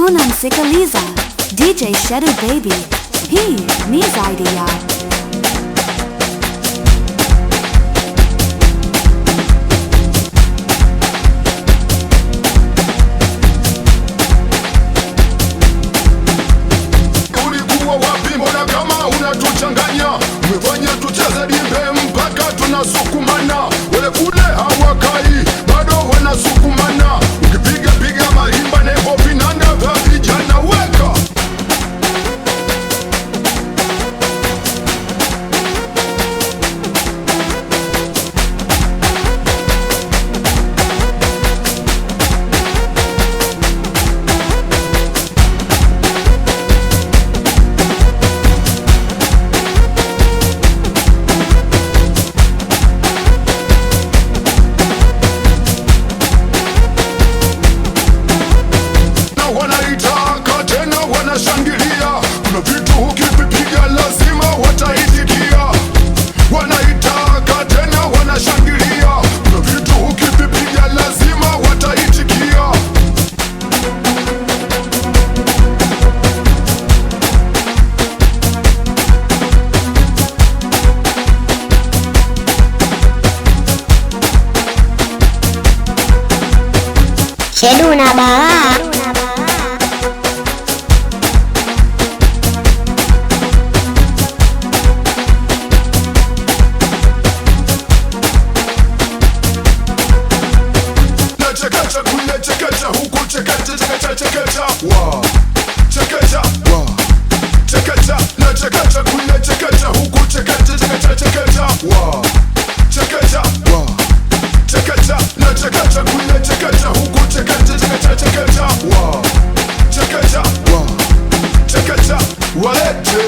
Unamsikiliza DJ Shedu Baby. Hii ni zaidi ya ulikuwa wapi? Mbona kama unatuchanganya? Umefanya tucheze dimbe mpaka tunasukumana. Wale kule hawakai bado wanasukumana. Ukipiga piga marimba nevo vinanda vya vijana weka. Wanaitaka tena wanashangilia. Kuna vitu ukivipiga lazima wataitikia. Wanaitaka tena wanashangilia. Kuna vitu ukivipiga lazima wataitikia. Shedu na balaa. Chekecha kule chekecha huku chekecha chekecha chekecha wa chekecha wa chekecha na chekecha kule chekecha huku chekecha chekecha chekecha wa chekecha wa chekecha na chekecha kule chekecha huku chekecha chekecha chekecha wa chekecha wa chekecha walete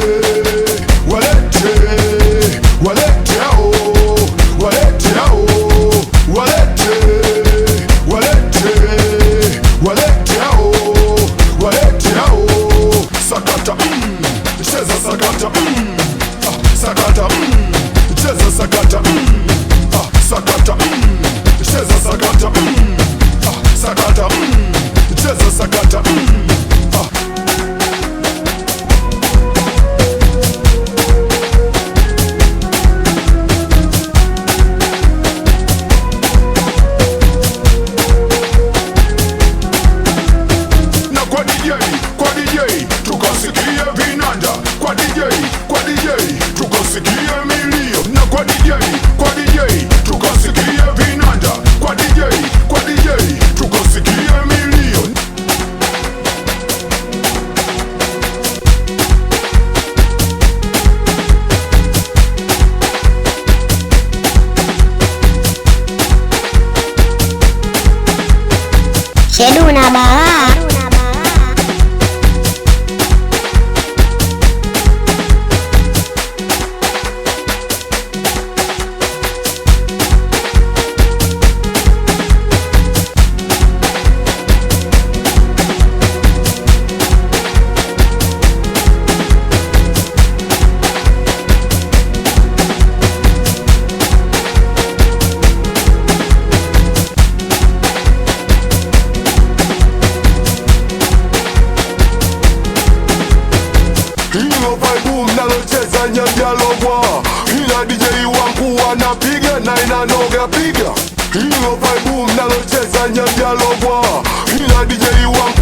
walete walete oh walete oh walete sakata cheza sakata sakata cheza sakata sakata cheza sakata sakata cheza sakata kwa DJ tukasikie vinanda, kwa DJ tukasikie milio, na kwa DJ tukasikie vinanda, kwa DJ tukasikie milio. Shedu na balaa. Hilo vibe mnalocheza nyanjalogwa, ila DJ wangu anapiga na inanoga piga. Hilo vibe mnalocheza nyanjalogwa, ila DJ wangu